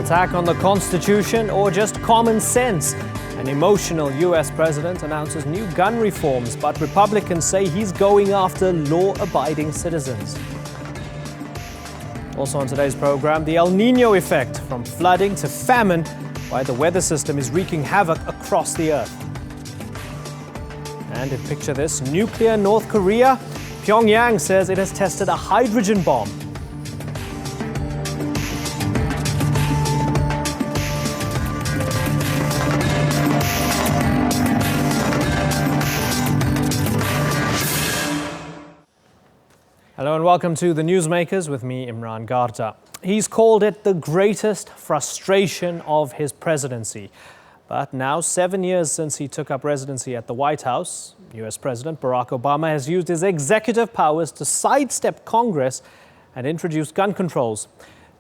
attack on the Constitution or just common sense? An emotional U.S. president announces new gun reforms, but Republicans say he's going after law-abiding citizens. Also on today's program, the El Nino effect, from flooding to famine, why the weather system is wreaking havoc across the earth. And in picture this, nuclear North Korea. Pyongyang says it has tested a hydrogen bomb. Hello and welcome to the Newsmakers with me, Imran Garta. He's called it the greatest frustration of his presidency. But now, 7 years since he took up residency at the White House, US President Barack Obama has used his executive powers to sidestep Congress and introduce gun controls.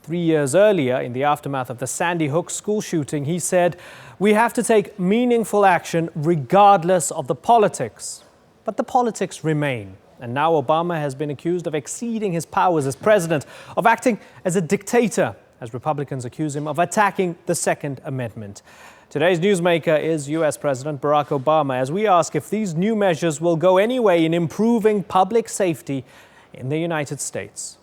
3 years earlier, in the aftermath of the Sandy Hook school shooting, he said, "We have to take meaningful action regardless of the politics." But the politics remain. And now Obama has been accused of exceeding his powers as president, of acting as a dictator, as Republicans accuse him of attacking the Second Amendment. Today's Newsmaker is US President Barack Obama, as we ask if these new measures will go any way in improving public safety in the United States.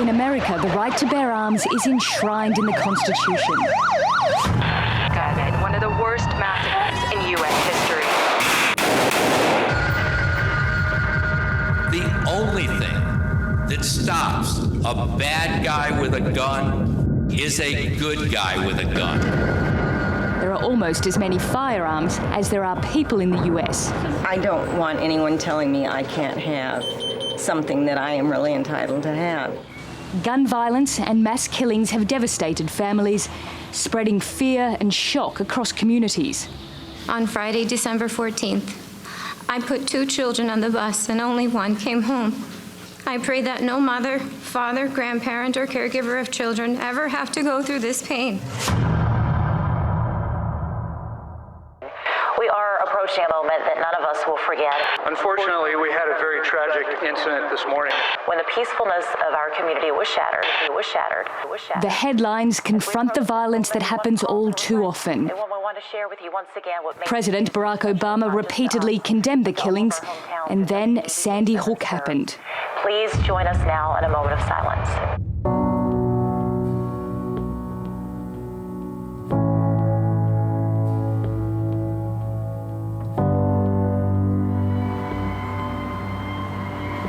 In America, the right to bear arms is enshrined in the Constitution. One of the worst massacres in U.S. history. The only thing that stops a bad guy with a gun is a good guy with a gun. There are almost as many firearms as there are people in the U.S. I don't want anyone telling me I can't have something that I am really entitled to have. Gun violence and mass killings have devastated families, spreading fear and shock across communities. On Friday, December 14th, I put 2 children on the bus and only one came home. I pray that no mother, father, grandparent, or caregiver of children ever have to go through this pain. We are approaching a moment that none of us will forget. Unfortunately, we had a very tragic incident this morning. When the peacefulness of our community was shattered. The headlines confront the violence that happens all too often. President Barack Obama repeatedly condemned the killings, and then Sandy Hook happened. Please join us now in a moment of silence.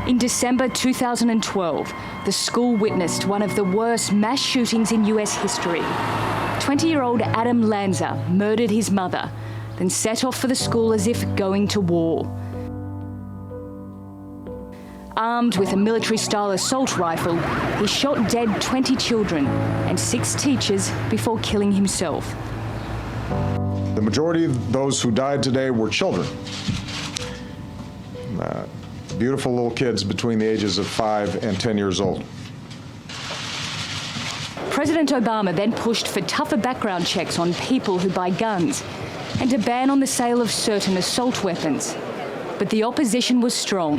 In December 2012, the school witnessed one of the worst mass shootings in US history. 20-year-old Adam Lanza murdered his mother, then set off for the school as if going to war. Armed with a military-style assault rifle, he shot dead 20 children and 6 teachers before killing himself. The majority of those who died today were children. Beautiful little kids between the ages of 5 and 10 years old. President Obama then pushed for tougher background checks on people who buy guns and a ban on the sale of certain assault weapons. But the opposition was strong.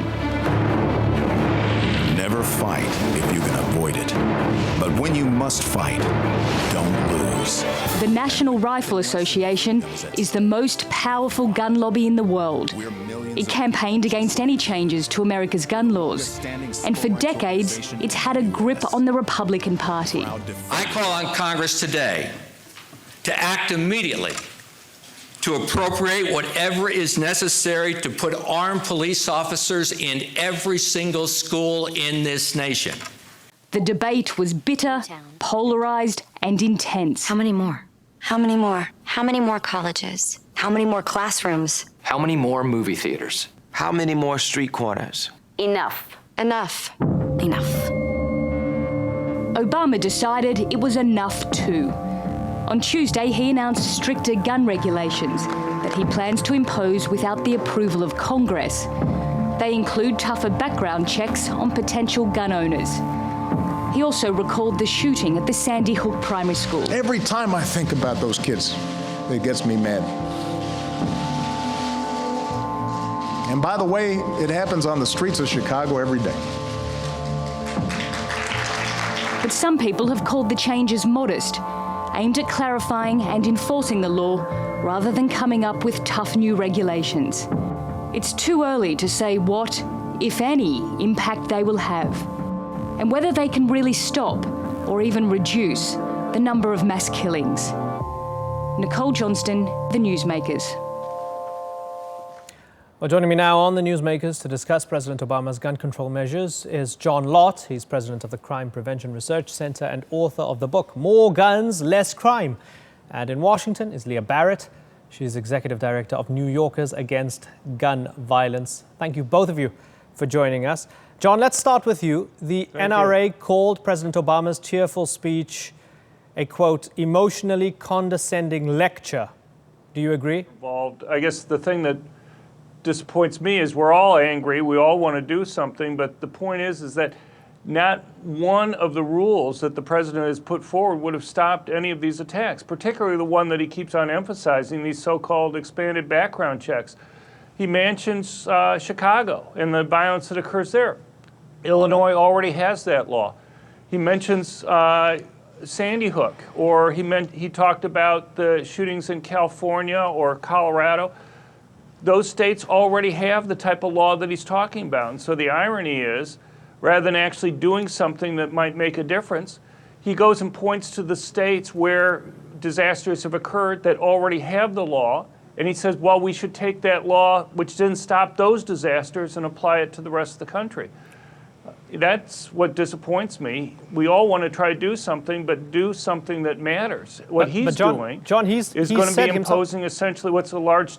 Never fight if you can avoid it. But when you must fight, don't lose. The National Rifle Association is the most powerful gun lobby in the world. It campaigned against any changes to America's gun laws. And for decades, it's had a grip on the Republican Party. I call on Congress today to act immediately to appropriate whatever is necessary to put armed police officers in every single school in this nation. The debate was bitter, polarized, and intense. How many more? How many more? How many more colleges? How many more classrooms? How many more movie theaters? How many more street corners? Enough. Enough. Enough. Obama decided it was enough too. On Tuesday, he announced stricter gun regulations that he plans to impose without the approval of Congress. They include tougher background checks on potential gun owners. He also recalled the shooting at the Sandy Hook Primary School. Every time I think about those kids, it gets me mad. And by the way, it happens on the streets of Chicago every day. But some people have called the changes modest, aimed at clarifying and enforcing the law rather than coming up with tough new regulations. It's too early to say what, if any, impact they will have, and whether they can really stop or even reduce the number of mass killings. Nicole Johnston, The Newsmakers. Well, joining me now on The Newsmakers to discuss President Obama's gun control measures is John Lott. He's president of the Crime Prevention Research Center and author of the book, More Guns, Less Crime. And in Washington is Leah Barrett. She's executive director of New Yorkers Against Gun Violence. Thank you, both of you, for joining us. John, let's start with you. The NRA called President Obama's tearful speech a, quote, emotionally condescending lecture. Do you agree? I guess the thing that disappoints me is we're all angry. We all want to do something, but the point is that not one of the rules that the president has put forward would have stopped any of these attacks, particularly the one that he keeps on emphasizing, these so-called expanded background checks. He mentions Chicago and the violence that occurs there. Illinois already has that law. He mentions Sandy Hook, or he talked about the shootings in California or Colorado. Those states already have the type of law that he's talking about. And so the irony is, rather than actually doing something that might make a difference, he goes and points to the states where disasters have occurred that already have the law, and he says, well, we should take that law, which didn't stop those disasters, and apply it to the rest of the country. That's what disappoints me. We all want to try to do something, but do something that matters. What he's doing is going to be imposing essentially what's a large...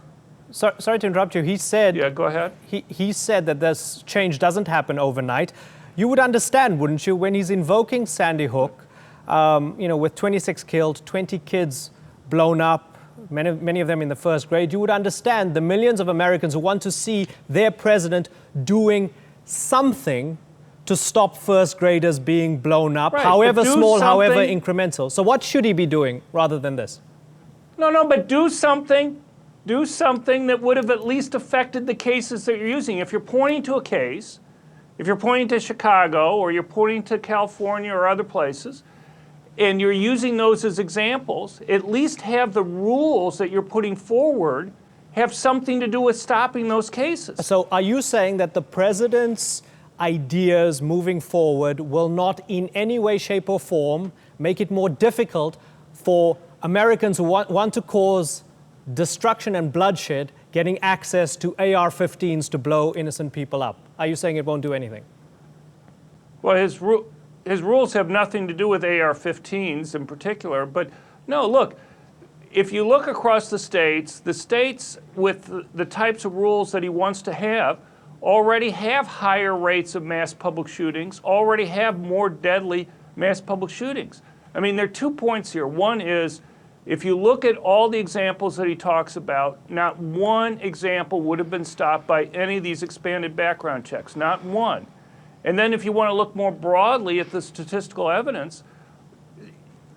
Sorry to interrupt you. He said... Yeah, go ahead. He said that this change doesn't happen overnight. You would understand, wouldn't you, when he's invoking Sandy Hook, with 26 killed, 20 kids blown up, many of them in the first grade, you would understand the millions of Americans who want to see their president doing something to stop first graders being blown up, right, however small, however incremental. So what should he be doing rather than this? No, but do something. Do something that would have at least affected the cases that you're using. If you're pointing to a case, if you're pointing to Chicago or you're pointing to California or other places, and you're using those as examples, at least have the rules that you're putting forward have something to do with stopping those cases. So are you saying that the president's ideas moving forward will not in any way, shape or form make it more difficult for Americans who want to cause destruction and bloodshed getting access to AR-15s to blow innocent people up? Are you saying it won't do anything? Well, his rules have nothing to do with AR-15s in particular, but no, look, if you look across the states with the types of rules that he wants to have already have higher rates of mass public shootings, already have more deadly mass public shootings. I mean, there are 2 points here. One is, if you look at all the examples that he talks about, not one example would have been stopped by any of these expanded background checks, not one. And then if you want to look more broadly at the statistical evidence,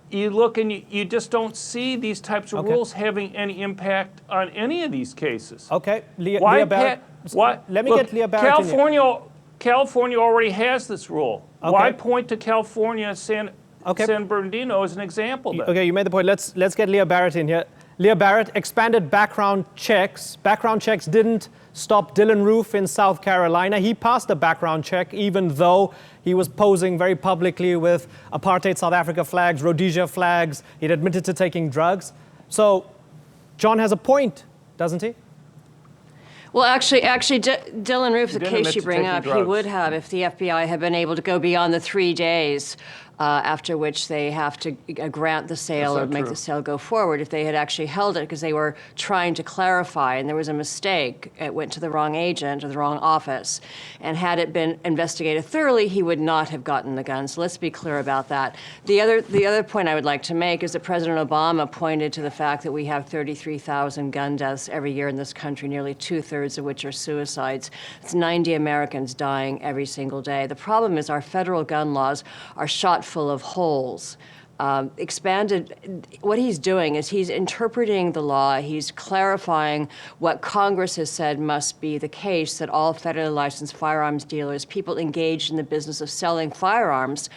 you look and you just don't see these types of rules having any impact on any of these cases. Okay, Leah Barrett. Let me get Leah Barrett California already has this rule. Okay. Why point to California and San Bernardino as an example then? Okay, you made the point. Let's get Leah Barrett in here. Leah Barrett, expanded background checks. Background checks didn't stop Dylan Roof in South Carolina. He passed a background check even though he was posing very publicly with apartheid South Africa flags, Rhodesia flags. He'd admitted to taking drugs. So John has a point, doesn't he? Well, actually, Dylan Roof, the case you bring up, he would have if the FBI had been able to go beyond the 3 days after which they have to grant the sale or make the sale go forward. If they had actually held it because they were trying to clarify and there was a mistake, it went to the wrong agent or the wrong office. And had it been investigated thoroughly, he would not have gotten the gun. So let's be clear about that. The other point I would like to make is that President Obama pointed to the fact that we have 33,000 gun deaths every year in this country, nearly 2/3 of which are suicides. It's 90 Americans dying every single day. The problem is our federal gun laws are shot full of holes. what he's doing is he's interpreting the law, he's clarifying what Congress has said must be the case, that all federally licensed firearms dealers, people engaged in the business of selling firearms,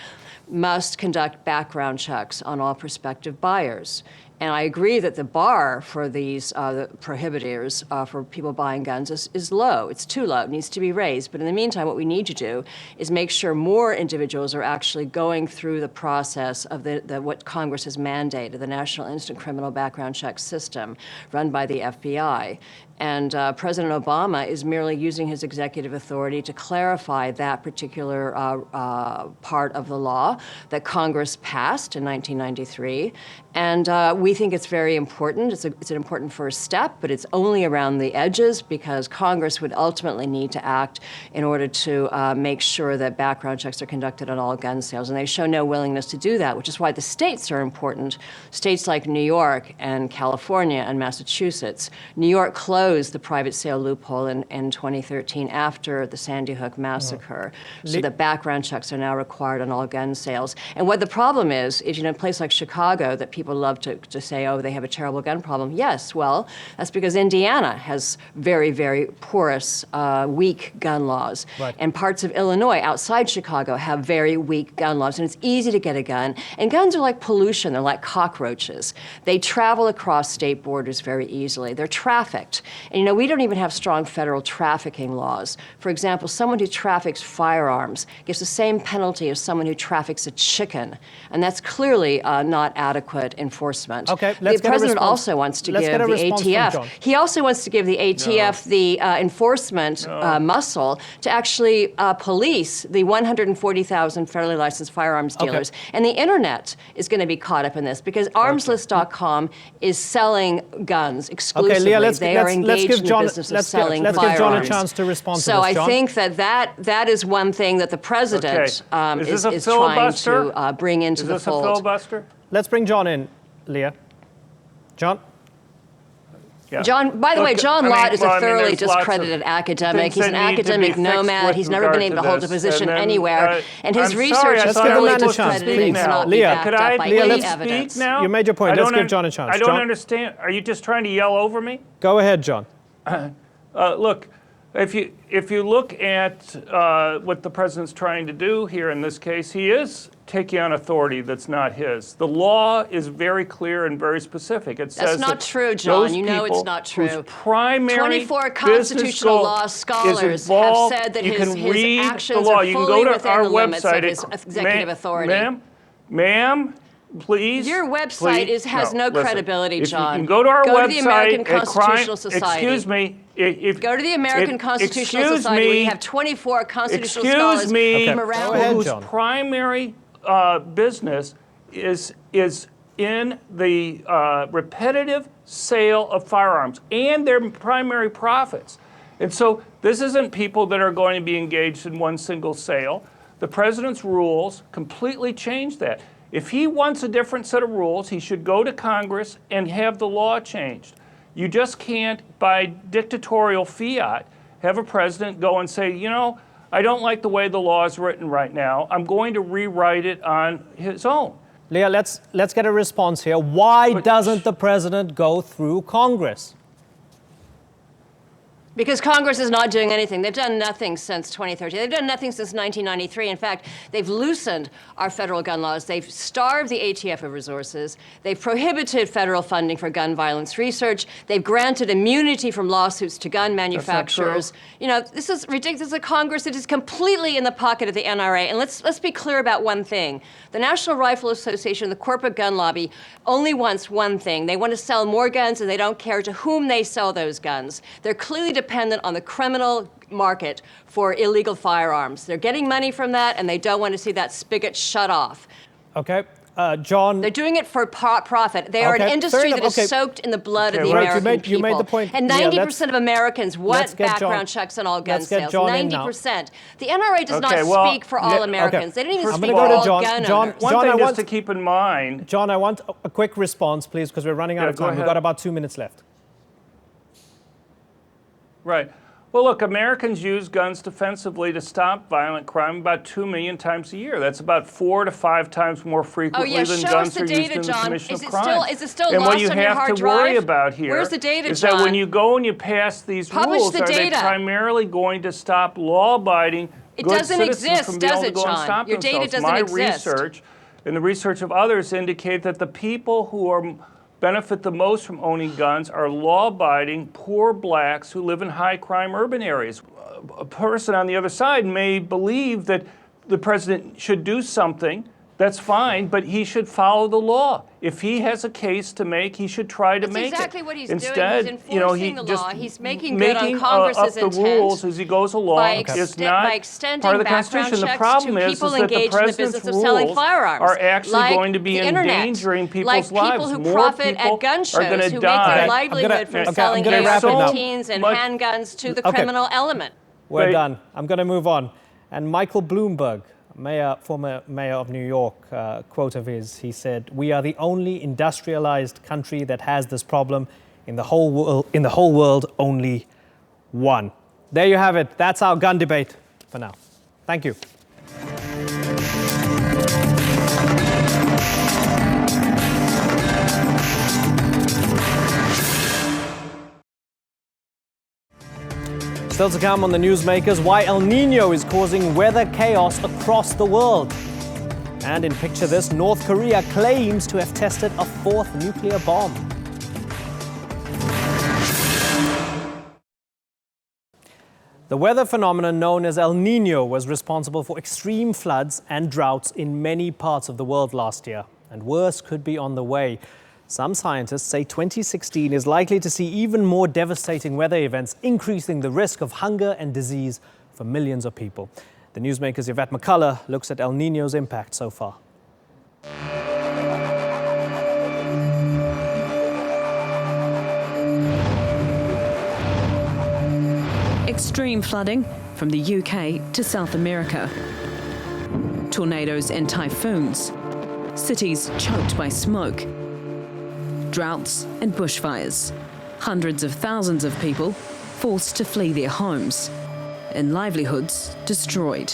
must conduct background checks on all prospective buyers. And I agree that the bar for these the prohibitors for people buying guns is low. It's too low. It needs to be raised. But in the meantime, what we need to do is make sure more individuals are actually going through the process of what Congress has mandated, the National Instant Criminal Background Check System run by the FBI. And President Obama is merely using his executive authority to clarify that particular part of the law that Congress passed in 1993. And we think it's very important. It's an important first step, but it's only around the edges because Congress would ultimately need to act in order to make sure that background checks are conducted on all gun sales. And they show no willingness to do that, which is why the states are important. States like New York and California and Massachusetts. New York closed the private sale loophole in 2013 after the Sandy Hook massacre, so that background checks are now required on all gun sales. And what the problem is in a place like Chicago that people love to say, oh, they have a terrible gun problem. Yes, well, that's because Indiana has very, very porous, weak gun laws. Right. And parts of Illinois outside Chicago have very weak gun laws. And it's easy to get a gun. And guns are like pollution. They're like cockroaches. They travel across state borders very easily. They're trafficked. And we don't even have strong federal trafficking laws. For example, someone who traffics firearms gets the same penalty as someone who traffics a chicken. And that's clearly not adequate enforcement. Okay, the president also wants to give the ATF. He also wants to give the ATF the enforcement muscle to actually police the 140,000 federally licensed firearms dealers. And the internet is going to be caught up in this because armslist.com is selling guns exclusively. Leah, they are engaged in the business of selling firearms. Let's give John a chance to respond to this, John. So I think that is one thing that the president is trying to bring into the fold. Is this a filibuster? Let's bring John in, Leah. John? Yeah. John, by the way, John Lott is a thoroughly discredited academic. He's an academic nomad. He's never been able to hold a position anywhere. And his research is thoroughly discredited and cannot be backed up by any evidence. Now? You made your point. Let's give John a chance. I don't understand. Are you just trying to yell over me? Go ahead, John. Look, if you look at what the president's trying to do here in this case, he is taking on authority that's not his. The law is very clear and very specific. It says that's not true, John. You know it's not true. 24 constitutional law scholars have said that his actions are fully within the limits of his executive authority. Ma'am, please. Your website has no credibility, John. You can go to our website. Go to the American Constitutional Society. Excuse me. Go to the American Constitutional Society where you have 24 constitutional scholars from around the world. Whose primary business is in the repetitive sale of firearms and their primary profits. And so this isn't people that are going to be engaged in one single sale. The president's rules completely change that. If he wants a different set of rules, he should go to Congress and have the law changed. You just can't, by dictatorial fiat, have a president go and say, I don't like the way the law is written right now. I'm going to rewrite it on his own. Leah, let's get a response here. Why doesn't the president go through Congress? Because Congress is not doing anything. They've done nothing since 2013. They've done nothing since 1993. In fact, they've loosened our federal gun laws. They've starved the ATF of resources. They've prohibited federal funding for gun violence research. They've granted immunity from lawsuits to gun manufacturers. This is ridiculous. This is a Congress that is completely in the pocket of the NRA. And let's be clear about one thing. The National Rifle Association, the corporate gun lobby, only wants one thing. They want to sell more guns, and they don't care to whom they sell those guns. They're clearly dependent on the criminal market for illegal firearms. They're getting money from that, and they don't want to see that spigot shut off. Okay. John. They're doing it for profit. They are an industry that is soaked in the blood of the American people. You made the point. And 90% of Americans want background checks on all gun sales. 90%. The NRA does not speak for all Americans. They don't even speak for all gun owners. One thing just to keep in mind. John, I want a quick response, please, because we're running out of time. We've got about 2 minutes left. Right. Well, look, Americans use guns defensively to stop violent crime about 2 million times a year. That's about 4 to 5 times more frequently than guns are used in the commission of crime. Is it still and lost what you on your have hard to worry drive? about here Where's the data, is John? that when you go and you pass these rules, are they primarily going to stop law-abiding good citizens from being able to go and stop Your themselves? data doesn't My exist. research and the research of others indicate that the people who benefit the most from owning guns are law-abiding, poor blacks who live in high-crime urban areas. A person on the other side may believe that the president should do something. That's fine, but he should follow the law. If he has a case to make, he should try to make it. That's exactly what he's Instead, doing. He's enforcing the law. He's making good on making Congress's up the rules as he goes along is not by extending part of the background Constitution. The checks problem to is people that the engaged in the president's business of selling rules firearms, are actually like going to be the internet, endangering people's like lives. people who More profit people at gun are shows, going to who die. make their livelihood from selling AR-15s and handguns to the criminal element. We're done. I'm going to move on. And Michael Bloomberg, former mayor of New York, quote of his, he said, "We are the only industrialized country that has this problem. In the whole world, only one." There you have it. That's our gun debate for now. Thank you. Still to come on the Newsmakers, why El Nino is causing weather chaos across the world. And in Picture This, North Korea claims to have tested a 4th nuclear bomb. The weather phenomenon known as El Nino was responsible for extreme floods and droughts in many parts of the world last year. And worse could be on the way. Some scientists say 2016 is likely to see even more devastating weather events, increasing the risk of hunger and disease for millions of people. The Newsmaker's Yvette McCullough looks at El Nino's impact so far. Extreme flooding from the UK to South America. Tornadoes and typhoons. Cities choked by smoke. Droughts and bushfires. Hundreds of thousands of people forced to flee their homes. And livelihoods destroyed.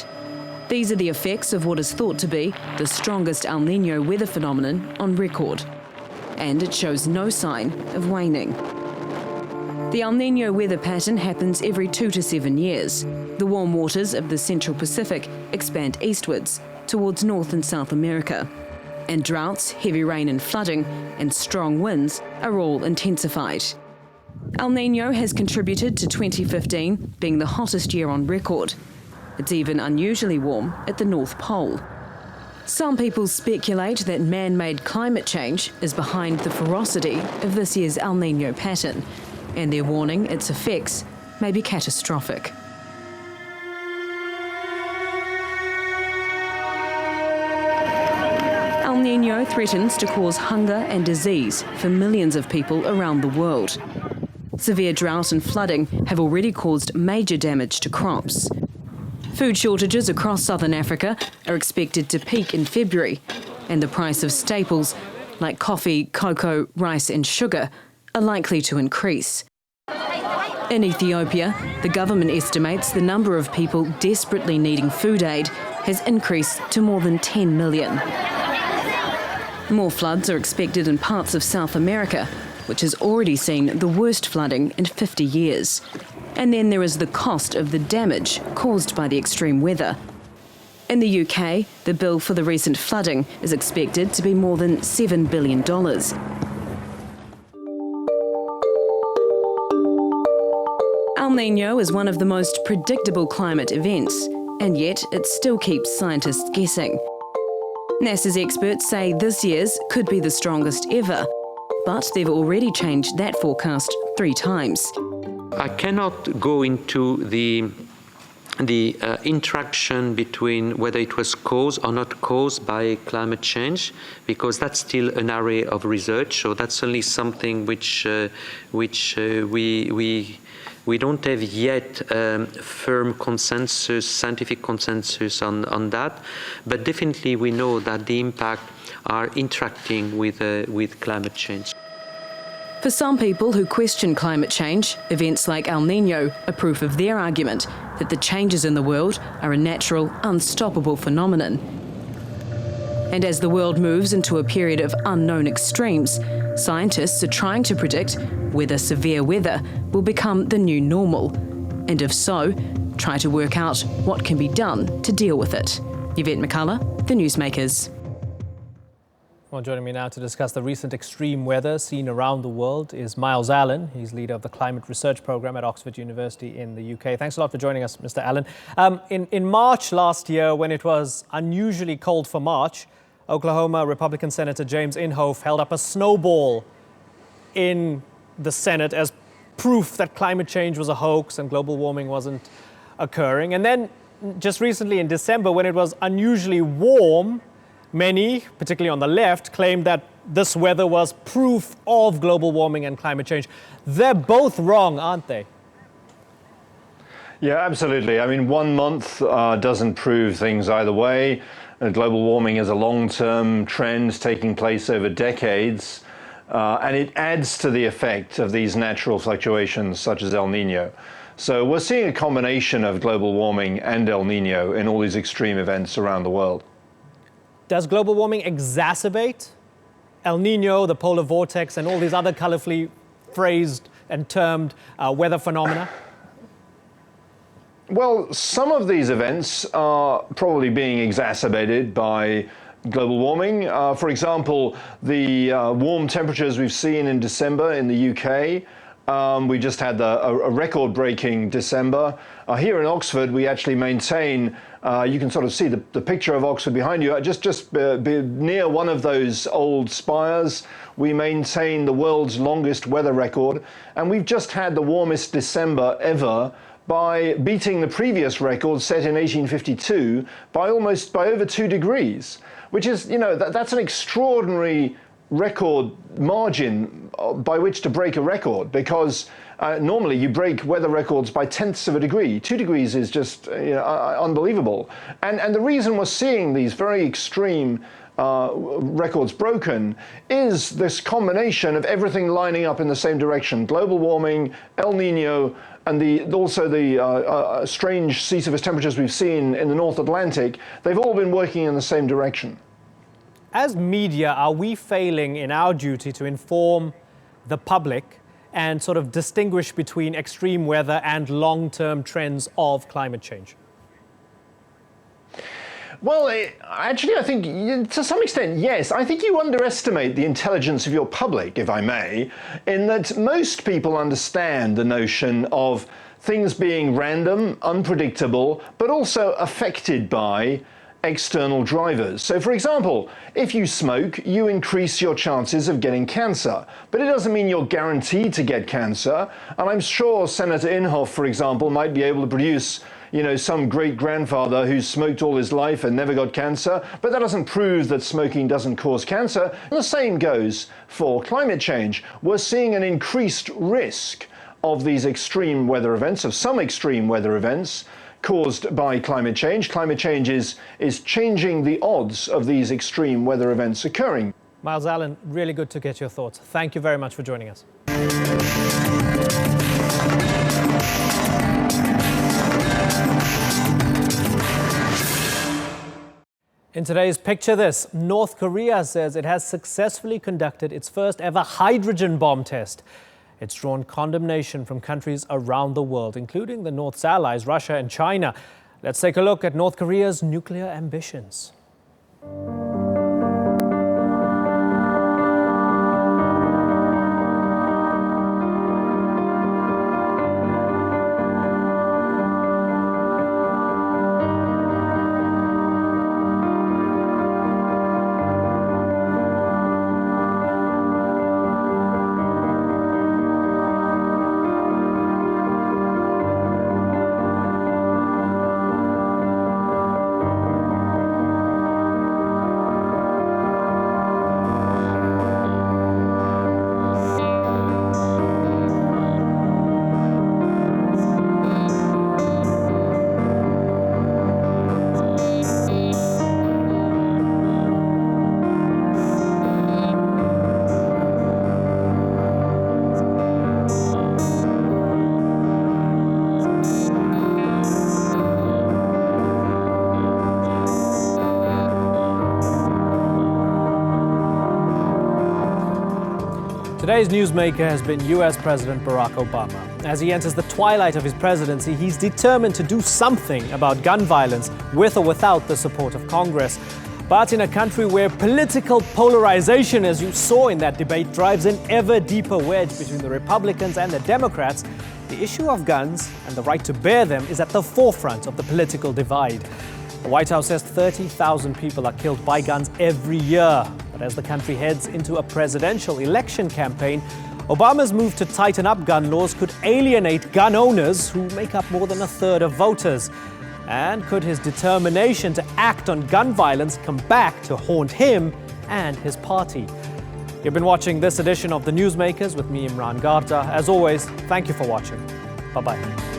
These are the effects of what is thought to be the strongest El Nino weather phenomenon on record. And it shows no sign of waning. The El Nino weather pattern happens every 2 to 7 years. The warm waters of the Central Pacific expand eastwards towards North and South America. And droughts, heavy rain and flooding, and strong winds are all intensified. El Nino has contributed to 2015 being the hottest year on record. It's even unusually warm at the North Pole. Some people speculate that man-made climate change is behind the ferocity of this year's El Nino pattern, and they're warning its effects may be catastrophic. El Nino threatens to cause hunger and disease for millions of people around the world. Severe drought and flooding have already caused major damage to crops. Food shortages across southern Africa are expected to peak in February, and the price of staples like coffee, cocoa, rice and sugar are likely to increase. In Ethiopia, the government estimates the number of people desperately needing food aid has increased to more than 10 million. More floods are expected in parts of South America, which has already seen the worst flooding in 50 years. And then there is the cost of the damage caused by the extreme weather. In the UK, the bill for the recent flooding is expected to be more than $7 billion. El Nino is one of the most predictable climate events, and yet it still keeps scientists guessing. NASA's experts say this year's could be the strongest ever, but they've already changed that forecast 3 times. I cannot go into the interaction between whether it was caused or not caused by climate change, because that's still an area of research. So that's only something which we don't have yet firm consensus, scientific consensus on that. But definitely we know that the impact are interacting with climate change. For some people who question climate change, events like El Nino are proof of their argument that the changes in the world are a natural, unstoppable phenomenon. And as the world moves into a period of unknown extremes, scientists are trying to predict whether severe weather will become the new normal, and if so, try to work out what can be done to deal with it. Yvette McCullough, the Newsmakers. Well, joining me now to discuss the recent extreme weather seen around the world is Miles Allen. He's leader of the Climate Research Programme at Oxford University in the UK. Thanks a lot for joining us, Mr. Allen. In March last year, when it was unusually cold for March, Oklahoma Republican Senator James Inhofe held up a snowball in the Senate as proof that climate change was a hoax and global warming wasn't occurring. And then just recently in December, when it was unusually warm, many, particularly on the left, claimed that this weather was proof of global warming and climate change. They're both wrong, aren't they? Yeah, absolutely. I mean, 1 month doesn't prove things either way. Global warming is a long-term trend taking place over decades, and it adds to the effect of these natural fluctuations such as El Nino. So we're seeing a combination of global warming and El Nino in all these extreme events around the world. Does global warming exacerbate El Nino, the polar vortex, and all these other colorfully phrased and termed weather phenomena? Well, some of these events are probably being exacerbated by global warming. For example, the warm temperatures we've seen in December in the UK. We just had a record-breaking December. Here in Oxford, we actually maintain, you can sort of see the picture of Oxford behind you, just near one of those old spires. We maintain the world's longest weather record, and we've just had the warmest December ever by beating the previous record set in 1852 by over 2 degrees, which is, you know, that's an extraordinary record margin by which to break a record, because normally you break weather records by tenths of a degree. 2 degrees is just unbelievable. And the reason we're seeing these very extreme records broken is this combination of everything lining up in the same direction: global warming, El Nino, and also the strange sea surface temperatures we've seen in the North Atlantic. They've all been working in the same direction. As media, are we failing in our duty to inform the public and sort of distinguish between extreme weather and long-term trends of climate change? Well, actually, I think to some extent, yes. I think you underestimate the intelligence of your public, if I may, in that most people understand the notion of things being random, unpredictable, but also affected by external drivers. So, for example, if you smoke, you increase your chances of getting cancer, but it doesn't mean you're guaranteed to get cancer. And I'm sure Senator Inhofe, for example, might be able to produce, you know, some great-grandfather who smoked all his life and never got cancer, but that doesn't prove that smoking doesn't cause cancer. And the same goes for climate change. We're seeing an increased risk of these extreme weather events, of some extreme weather events caused by climate change. Climate change is changing the odds of these extreme weather events occurring. Miles Allen, really good to get your thoughts. Thank you very much for joining us. In today's Picture This, North Korea says it has successfully conducted its first ever hydrogen bomb test. It's drawn condemnation from countries around the world, including the North's allies, Russia and China. Let's take a look at North Korea's nuclear ambitions. Today's Newsmaker has been US President Barack Obama. As he enters the twilight of his presidency, he's determined to do something about gun violence with or without the support of Congress. But in a country where political polarization, as you saw in that debate, drives an ever deeper wedge between the Republicans and the Democrats, the issue of guns and the right to bear them is at the forefront of the political divide. The White House says 30,000 people are killed by guns every year. But as the country heads into a presidential election campaign, Obama's move to tighten up gun laws could alienate gun owners who make up more than a third of voters. And could his determination to act on gun violence come back to haunt him and his party? You've been watching this edition of the Newsmakers with me, Imran Garda. As always, thank you for watching. Bye-bye.